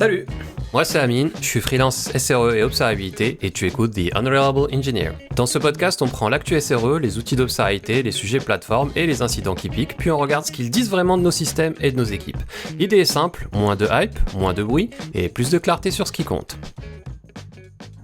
Salut, moi c'est Amine, je suis freelance SRE et observabilité et tu écoutes The Unreliable Engineer. Dans ce podcast, on prend l'actu SRE, les outils d'observabilité, les sujets plateforme et les incidents qui piquent, puis on regarde ce qu'ils disent vraiment de nos systèmes et de nos équipes. L'idée est simple, moins de hype, moins de bruit et plus de clarté sur ce qui compte.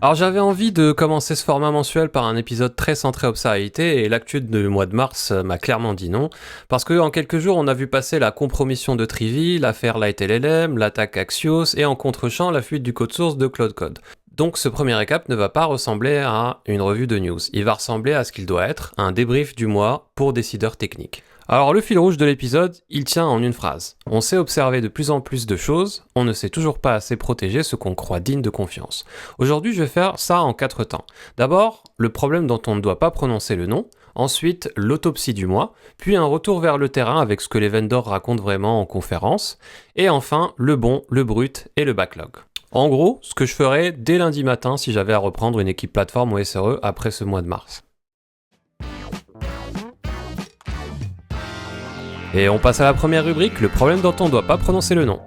Alors j'avais envie de commencer ce format mensuel par un épisode très centré observabilité et l'actu du mois de mars m'a clairement dit non, parce que en quelques jours on a vu passer la compromission de Trivy, l'affaire LightLLM, l'attaque Axios et en contre-champ la fuite du code source de Cloud Code. Donc ce premier récap ne va pas ressembler à une revue de news, il va ressembler à ce qu'il doit être, un débrief du mois pour décideurs techniques. Alors le fil rouge de l'épisode, il tient en une phrase. On sait observer de plus en plus de choses, on ne sait toujours pas assez protéger ce qu'on croit digne de confiance. Aujourd'hui, je vais faire ça en 4 temps. D'abord, le problème dont on ne doit pas prononcer le nom, ensuite l'autopsie du mois, puis un retour vers le terrain avec ce que les vendors racontent vraiment en conférence, et enfin le bon, le brut et le backlog. En gros, ce que je ferais dès lundi matin si j'avais à reprendre une équipe plateforme ou SRE après ce mois de mars. Et on passe à la première rubrique, le problème dont on ne doit pas prononcer le nom.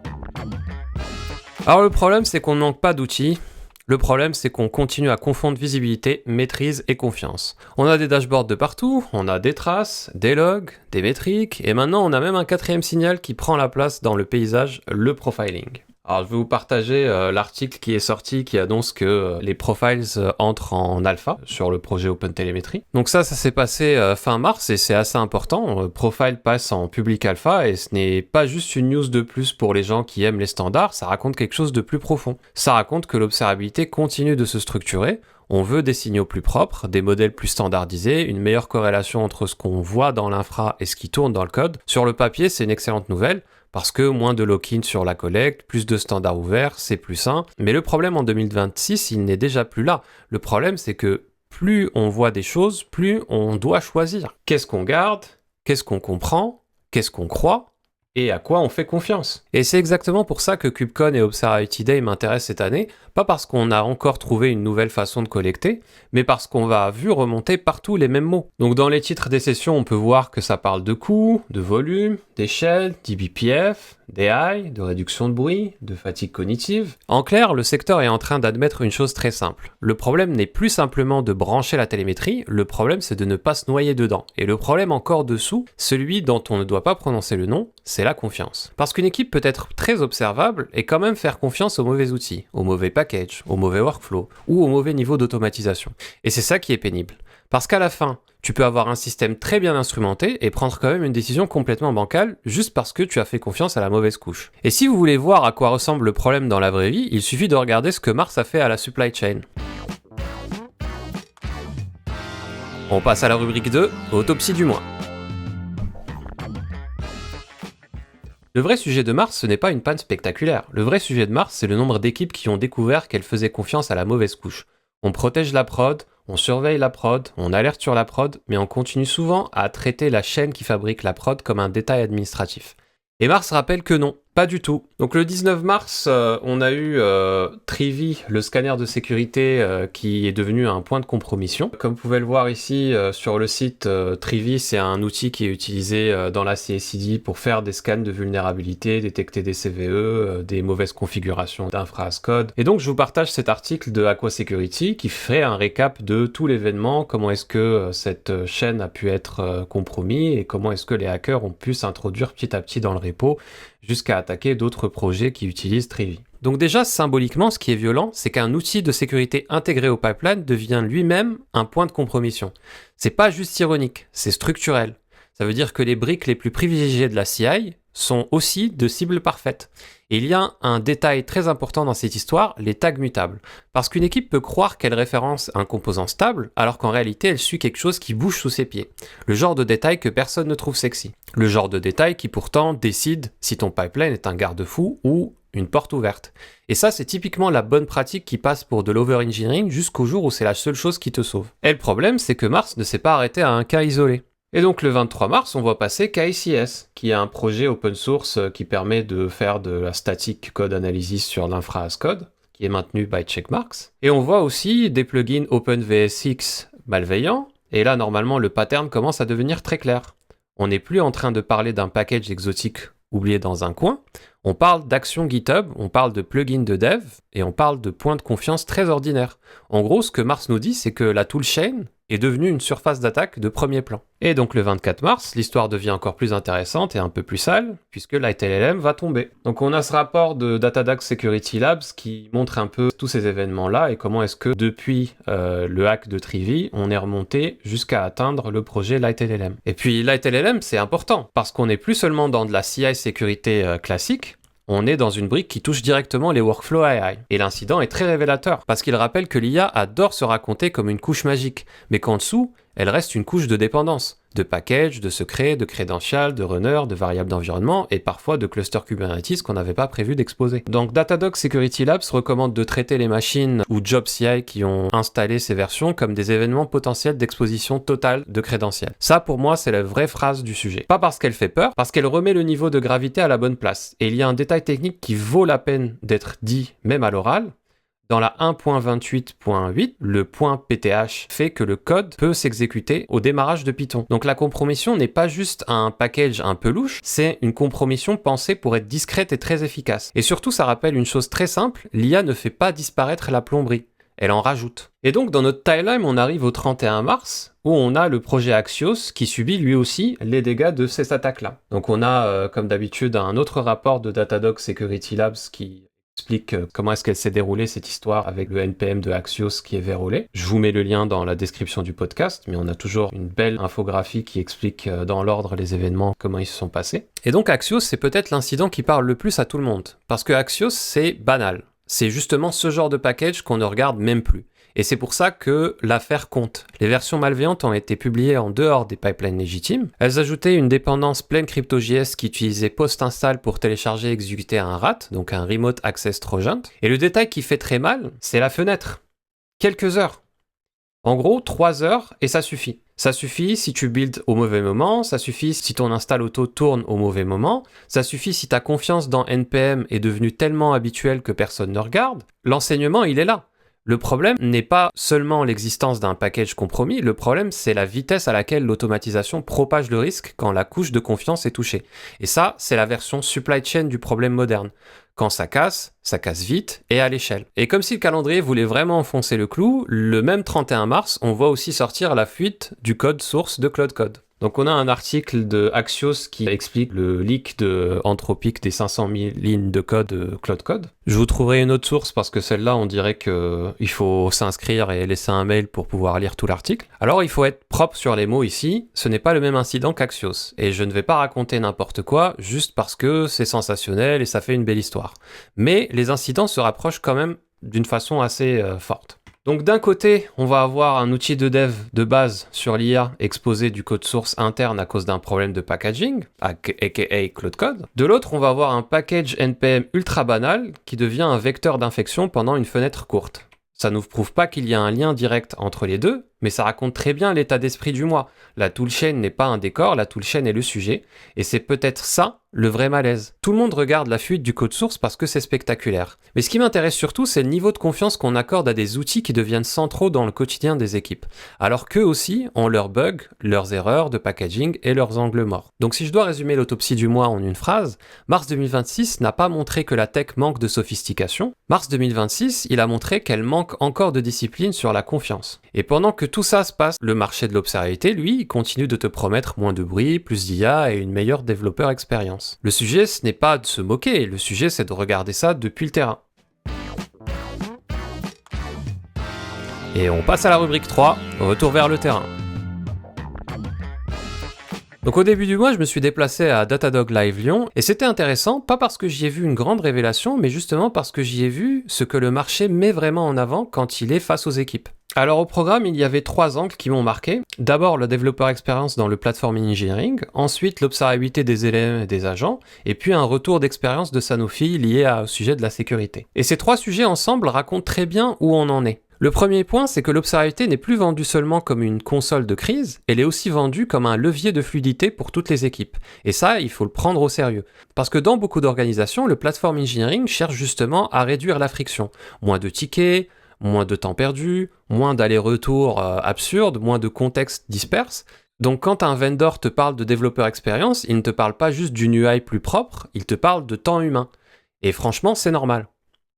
Alors le problème c'est qu'on ne manque pas d'outils, le problème c'est qu'on continue à confondre visibilité, maîtrise et confiance. On a des dashboards de partout, on a des traces, des logs, des métriques, et maintenant on a même un quatrième signal qui prend la place dans le paysage, le profiling. Alors je vais vous partager l'article qui est sorti qui annonce que les profiles entrent en alpha sur le projet OpenTelemetry. Donc ça s'est passé fin mars et c'est assez important. Profile passe en public alpha et ce n'est pas juste une news de plus pour les gens qui aiment les standards, ça raconte quelque chose de plus profond. Ça raconte que l'observabilité continue de se structurer. On veut des signaux plus propres, des modèles plus standardisés, une meilleure corrélation entre ce qu'on voit dans l'infra et ce qui tourne dans le code. Sur le papier, c'est une excellente nouvelle, parce que moins de lock-in sur la collecte, plus de standards ouverts, c'est plus sain. Mais le problème en 2026, il n'est déjà plus là. Le problème, c'est que plus on voit des choses, plus on doit choisir. Qu'est-ce qu'on garde ? Qu'est-ce qu'on comprend ? Qu'est-ce qu'on croit ? Et à quoi on fait confiance. Et c'est exactement pour ça que KubeCon et Observability Day m'intéressent cette année, pas parce qu'on a encore trouvé une nouvelle façon de collecter, mais parce qu'on va vu remonter partout les mêmes mots. Donc dans les titres des sessions, on peut voir que ça parle de coût, de volume, d'échelle, d'IBPF, d'AI, de réduction de bruit, de fatigue cognitive. En clair, le secteur est en train d'admettre une chose très simple. Le problème n'est plus simplement de brancher la télémétrie, le problème c'est de ne pas se noyer dedans. Et le problème encore dessous, celui dont on ne doit pas prononcer le nom, c'est la confiance. Parce qu'une équipe peut être très observable et quand même faire confiance aux mauvais outils, aux mauvais packages, aux mauvais workflows ou au mauvais niveau d'automatisation. Et c'est ça qui est pénible. Parce qu'à la fin, tu peux avoir un système très bien instrumenté et prendre quand même une décision complètement bancale juste parce que tu as fait confiance à la mauvaise couche. Et si vous voulez voir à quoi ressemble le problème dans la vraie vie, il suffit de regarder ce que Mars a fait à la supply chain. On passe à la rubrique 2, autopsie du mois. Le vrai sujet de Mars, ce n'est pas une panne spectaculaire. Le vrai sujet de Mars, c'est le nombre d'équipes qui ont découvert qu'elles faisaient confiance à la mauvaise couche. On protège la prod, on surveille la prod, on alerte sur la prod, mais on continue souvent à traiter la chaîne qui fabrique la prod comme un détail administratif. Et Mars rappelle que non, pas du tout. Donc le 19 mars, on a eu Trivy, le scanner de sécurité qui est devenu un point de compromission. Comme vous pouvez le voir ici sur le site, Trivy, c'est un outil qui est utilisé dans la CI/CD pour faire des scans de vulnérabilité, détecter des CVE, des mauvaises configurations d'infra as code. Et donc je vous partage cet article de Aqua Security qui fait un récap de tout l'événement, comment est-ce que cette chaîne a pu être compromis et comment est-ce que les hackers ont pu s'introduire petit à petit dans le repo jusqu'à attaquer d'autres projets qui utilisent Trivy. Donc déjà, symboliquement, ce qui est violent, c'est qu'un outil de sécurité intégré au pipeline devient lui-même un point de compromission. C'est pas juste ironique, c'est structurel. Ça veut dire que les briques les plus privilégiées de la CI sont aussi de cibles parfaites. Et il y a un détail très important dans cette histoire, les tags mutables. Parce qu'une équipe peut croire qu'elle référence un composant stable, alors qu'en réalité elle suit quelque chose qui bouge sous ses pieds. Le genre de détail que personne ne trouve sexy. Le genre de détail qui pourtant décide si ton pipeline est un garde-fou ou une porte ouverte. Et ça, c'est typiquement la bonne pratique qui passe pour de l'over-engineering jusqu'au jour où c'est la seule chose qui te sauve. Et le problème, c'est que Mars ne s'est pas arrêté à un cas isolé. Et donc le 23 mars, on voit passer KICS, qui est un projet open source qui permet de faire de la static code analysis sur l'infra as code, qui est maintenu by Checkmarx. Et on voit aussi des plugins OpenVSX malveillants, et là normalement le pattern commence à devenir très clair. On n'est plus en train de parler d'un package exotique oublié dans un coin, On parle d'action GitHub, on parle de plugins de dev, et on parle de points de confiance très ordinaires. En gros, ce que Mars nous dit, c'est que la toolchain est devenue une surface d'attaque de premier plan. Et donc le 24 mars, l'histoire devient encore plus intéressante et un peu plus sale, puisque LightLLM va tomber. Donc on a ce rapport de Datadog Security Labs qui montre un peu tous ces événements-là et comment est-ce que depuis le hack de Trivy, on est remonté jusqu'à atteindre le projet LightLLM. Et puis LightLLM, c'est important, parce qu'on n'est plus seulement dans de la CI sécurité classique, on est dans une brique qui touche directement les workflows AI. Et l'incident est très révélateur, parce qu'il rappelle que l'IA adore se raconter comme une couche magique, mais qu'en dessous, elle reste une couche de dépendance, de package, de secrets, de credentials, de runners, de variables d'environnement, et parfois de clusters Kubernetes qu'on n'avait pas prévu d'exposer. Donc Datadog Security Labs recommande de traiter les machines ou Job CI qui ont installé ces versions comme des événements potentiels d'exposition totale de crédentiels. Ça, pour moi, c'est la vraie phrase du sujet. Pas parce qu'elle fait peur, parce qu'elle remet le niveau de gravité à la bonne place. Et il y a un détail technique qui vaut la peine d'être dit, même à l'oral. Dans la 1.28.8, le point PTH fait que le code peut s'exécuter au démarrage de Python. Donc la compromission n'est pas juste un package un peu louche, c'est une compromission pensée pour être discrète et très efficace. Et surtout, ça rappelle une chose très simple, l'IA ne fait pas disparaître la plomberie, elle en rajoute. Et donc dans notre timeline, on arrive au 31 mars, où on a le projet Axios qui subit lui aussi les dégâts de ces attaques-là. Donc on a, comme d'habitude, un autre rapport de Datadog Security Labs qui explique comment est-ce qu'elle s'est déroulée cette histoire avec le NPM de Axios qui est vérolé. Je vous mets le lien dans la description du podcast, mais on a toujours une belle infographie qui explique dans l'ordre les événements, comment ils se sont passés. Et donc Axios, c'est peut-être l'incident qui parle le plus à tout le monde, parce que Axios, c'est banal. C'est justement ce genre de package qu'on ne regarde même plus. Et c'est pour ça que l'affaire compte. Les versions malveillantes ont été publiées en dehors des pipelines légitimes. Elles ajoutaient une dépendance pleine CryptoJS qui utilisait post-install pour télécharger et exécuter un RAT, donc un Remote Access Trojan. Et le détail qui fait très mal, c'est la fenêtre. Quelques heures. En gros, 3 heures et ça suffit. Ça suffit si tu builds au mauvais moment, ça suffit si ton install auto tourne au mauvais moment, ça suffit si ta confiance dans NPM est devenue tellement habituelle que personne ne regarde. L'enseignement, il est là. Le problème n'est pas seulement l'existence d'un package compromis, le problème c'est la vitesse à laquelle l'automatisation propage le risque quand la couche de confiance est touchée. Et ça, c'est la version supply chain du problème moderne. Quand ça casse vite et à l'échelle. Et comme si le calendrier voulait vraiment enfoncer le clou, le même 31 mars, on voit aussi sortir la fuite du code source de Cloud Code. Donc on a un article de Axios qui explique le leak de Anthropic des 500 000 lignes de code de Cloud Code. Je vous trouverai une autre source parce que celle-là, on dirait qu'il faut s'inscrire et laisser un mail pour pouvoir lire tout l'article. Alors il faut être propre sur les mots ici, ce n'est pas le même incident qu'Axios. Et je ne vais pas raconter n'importe quoi juste parce que c'est sensationnel et ça fait une belle histoire. Mais les incidents se rapprochent quand même d'une façon assez forte. Donc d'un côté, on va avoir un outil de dev de base sur l'IA exposé du code source interne à cause d'un problème de packaging, aka Cloud Code. De l'autre, on va avoir un package NPM ultra banal qui devient un vecteur d'infection pendant une fenêtre courte. Ça ne nous prouve pas qu'il y a un lien direct entre les deux, mais ça raconte très bien l'état d'esprit du mois. La toolchain n'est pas un décor, la toolchain est le sujet, et c'est peut-être ça le vrai malaise. Tout le monde regarde la fuite du code source parce que c'est spectaculaire. Mais ce qui m'intéresse surtout, c'est le niveau de confiance qu'on accorde à des outils qui deviennent centraux dans le quotidien des équipes, alors qu'eux aussi ont leurs bugs, leurs erreurs de packaging et leurs angles morts. Donc si je dois résumer l'autopsie du mois en une phrase, mars 2026 n'a pas montré que la tech manque de sophistication, mars 2026, il a montré qu'elle manque encore de discipline sur la confiance. Et pendant que tout ça se passe, le marché de l'observabilité, lui, il continue de te promettre moins de bruit, plus d'IA et une meilleure développeur expérience. Le sujet, ce n'est pas de se moquer, le sujet, c'est de regarder ça depuis le terrain. Et on passe à la rubrique 3, retour vers le terrain. Donc au début du mois, je me suis déplacé à Datadog Live Lyon, et c'était intéressant, pas parce que j'y ai vu une grande révélation, mais justement parce que j'y ai vu ce que le marché met vraiment en avant quand il est face aux équipes. Alors au programme, il y avait 3 angles qui m'ont marqué. D'abord le développeur expérience dans le platform engineering, ensuite l'observabilité des LLM et des agents, et puis un retour d'expérience de Sanofi lié au sujet de la sécurité. Et ces 3 sujets ensemble racontent très bien où on en est. Le premier point, c'est que l'observabilité n'est plus vendue seulement comme une console de crise, elle est aussi vendue comme un levier de fluidité pour toutes les équipes. Et ça, il faut le prendre au sérieux. Parce que dans beaucoup d'organisations, le platform engineering cherche justement à réduire la friction. Moins de tickets, moins de temps perdu, moins d'allers-retours absurdes, moins de contextes disperses. Donc quand un vendor te parle de développeur expérience, il ne te parle pas juste d'une UI plus propre, il te parle de temps humain. Et franchement, c'est normal.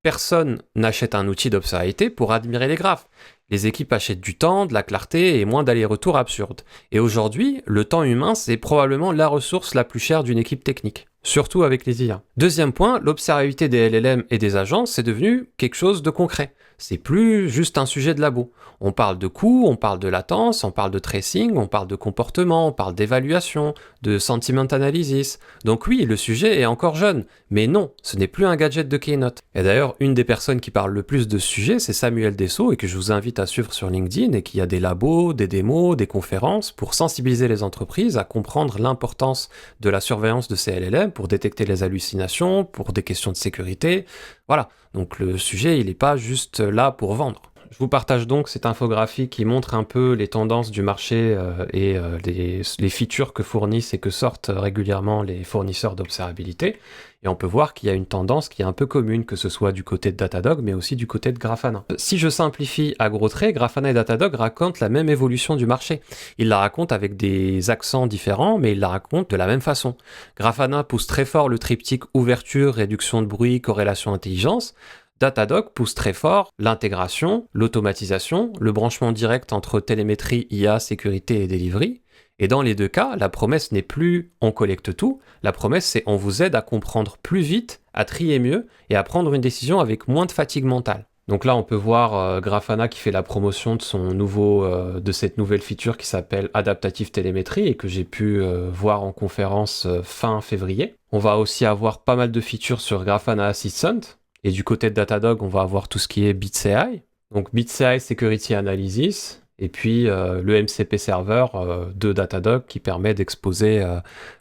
Personne n'achète un outil d'observabilité pour admirer les graphes. Les équipes achètent du temps, de la clarté et moins d'allers-retours absurdes. Et aujourd'hui, le temps humain, c'est probablement la ressource la plus chère d'une équipe technique. Surtout avec les IA. Deuxième point, l'observabilité des LLM et des agences, c'est devenu quelque chose de concret. C'est plus juste un sujet de labo. On parle de coûts, on parle de latence, on parle de tracing, on parle de comportement, on parle d'évaluation, de sentiment analysis. Donc oui, le sujet est encore jeune, mais non, ce n'est plus un gadget de Keynote. Et d'ailleurs, une des personnes qui parle le plus de ce sujet, c'est Samuel Dessau, et que je vous invite à suivre sur LinkedIn, et qui a des labos, des démos, des conférences pour sensibiliser les entreprises à comprendre l'importance de la surveillance de ces LLM pour détecter les hallucinations, pour des questions de sécurité. Voilà, donc le sujet, il n'est pas juste là pour vendre. Je vous partage donc cette infographie qui montre un peu les tendances du marché et les features que fournissent et que sortent régulièrement les fournisseurs d'observabilité. Et on peut voir qu'il y a une tendance qui est un peu commune, que ce soit du côté de Datadog, mais aussi du côté de Grafana. Si je simplifie à gros traits, Grafana et Datadog racontent la même évolution du marché. Ils la racontent avec des accents différents, mais ils la racontent de la même façon. Grafana pousse très fort le triptyque ouverture, réduction de bruit, corrélation, intelligence. Datadog pousse très fort l'intégration, l'automatisation, le branchement direct entre télémétrie, IA, sécurité et delivery. Et dans les deux cas, la promesse n'est plus on collecte tout, la promesse c'est on vous aide à comprendre plus vite, à trier mieux et à prendre une décision avec moins de fatigue mentale. Donc là on peut voir Grafana qui fait la promotion de de cette nouvelle feature qui s'appelle Adaptative Télémétrie et que j'ai pu voir en conférence fin février. On va aussi avoir pas mal de features sur Grafana Assistant. Et du côté de Datadog, on va avoir tout ce qui est Bits AI. Donc Bits AI Security Analysis, et puis le MCP Server de Datadog qui permet d'exposer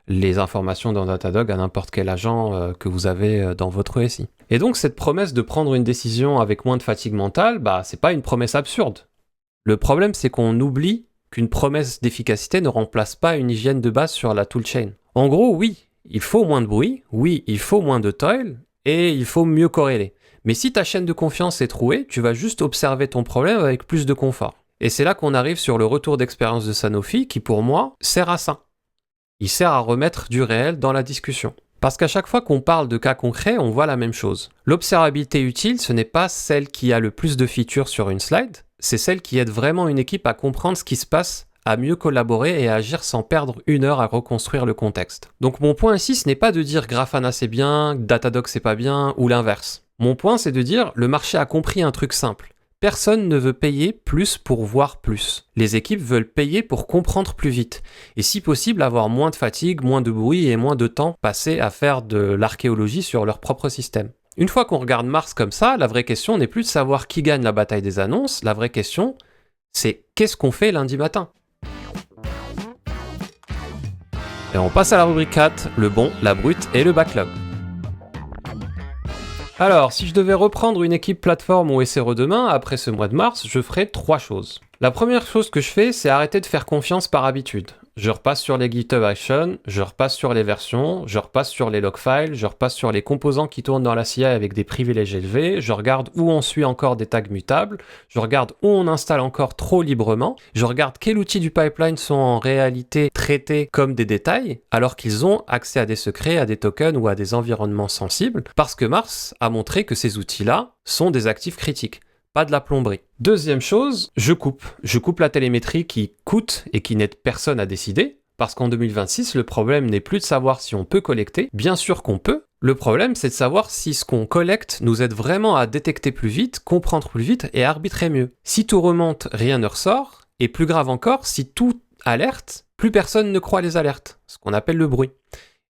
les informations dans Datadog à n'importe quel agent que vous avez dans votre SI. Et donc cette promesse de prendre une décision avec moins de fatigue mentale, c'est pas une promesse absurde. Le problème, c'est qu'on oublie qu'une promesse d'efficacité ne remplace pas une hygiène de base sur la toolchain. En gros, oui, il faut moins de bruit, oui, il faut moins de toil, et il faut mieux corréler. Mais si ta chaîne de confiance est trouée, tu vas juste observer ton problème avec plus de confort. Et c'est là qu'on arrive sur le retour d'expérience de Sanofi qui, pour moi, sert à ça. Il sert à remettre du réel dans la discussion. Parce qu'à chaque fois qu'on parle de cas concrets, on voit la même chose. L'observabilité utile, ce n'est pas celle qui a le plus de features sur une slide, c'est celle qui aide vraiment une équipe à comprendre ce qui se passe, à mieux collaborer et à agir sans perdre une heure à reconstruire le contexte. Donc mon point ici, ce n'est pas de dire Grafana c'est bien, Datadog c'est pas bien, ou l'inverse. Mon point, c'est de dire le marché a compris un truc simple. Personne ne veut payer plus pour voir plus. Les équipes veulent payer pour comprendre plus vite. Et si possible, avoir moins de fatigue, moins de bruit et moins de temps passé à faire de l'archéologie sur leur propre système. Une fois qu'on regarde Mars comme ça, la vraie question n'est plus de savoir qui gagne la bataille des annonces. La vraie question, c'est qu'est-ce qu'on fait lundi matin ? Et on passe à la rubrique 4, le bon, la brute et le backlog. Alors, si je devais reprendre une équipe plateforme ou SRE demain, après ce mois de mars, je ferais 3 choses. La première chose que je fais, c'est arrêter de faire confiance par habitude. Je repasse sur les GitHub Actions, je repasse sur les versions, je repasse sur les log files, je repasse sur les composants qui tournent dans la CI avec des privilèges élevés, je regarde où on suit encore des tags mutables, je regarde où on installe encore trop librement, je regarde quels outils du pipeline sont en réalité traités comme des détails, alors qu'ils ont accès à des secrets, à des tokens ou à des environnements sensibles, parce que Mars a montré que ces outils-là sont des actifs critiques. Pas de la plomberie. Deuxième chose, je coupe. Je coupe la télémétrie qui coûte et qui n'aide personne à décider, parce qu'en 2026, le problème n'est plus de savoir si on peut collecter. Bien sûr qu'on peut. Le problème, c'est de savoir si ce qu'on collecte nous aide vraiment à détecter plus vite, comprendre plus vite et arbitrer mieux. Si tout remonte, rien ne ressort. Et plus grave encore, si tout alerte, plus personne ne croit les alertes, ce qu'on appelle le bruit.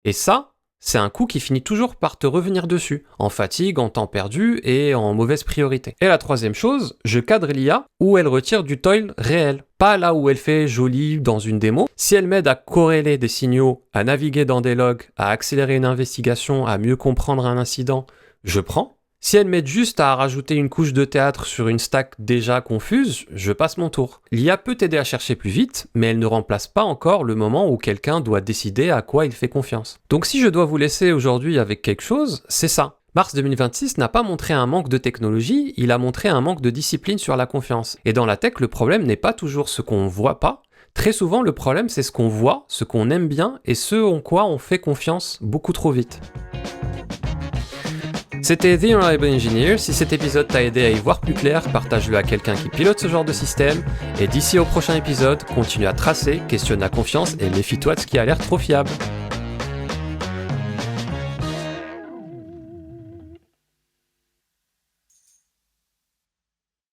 Et ça, c'est un coût qui finit toujours par te revenir dessus, en fatigue, en temps perdu et en mauvaise priorité. Et la troisième chose, je cadre l'IA où elle retire du toil réel, pas là où elle fait joli dans une démo. Si elle m'aide à corréler des signaux, à naviguer dans des logs, à accélérer une investigation, à mieux comprendre un incident, je prends. Si elle m'aide juste à rajouter une couche de théâtre sur une stack déjà confuse, je passe mon tour. L'IA peut t'aider à chercher plus vite, mais elle ne remplace pas encore le moment où quelqu'un doit décider à quoi il fait confiance. Donc si je dois vous laisser aujourd'hui avec quelque chose, c'est ça. Mars 2026 n'a pas montré un manque de technologie, il a montré un manque de discipline sur la confiance. Et dans la tech, le problème n'est pas toujours ce qu'on voit pas. Très souvent, le problème, c'est ce qu'on voit, ce qu'on aime bien et ce en quoi on fait confiance beaucoup trop vite. C'était The Unreliable Engineer. Si cet épisode t'a aidé à y voir plus clair, partage-le à quelqu'un qui pilote ce genre de système. Et d'ici au prochain épisode, continue à tracer, questionne la confiance et méfie-toi de ce qui a l'air trop fiable.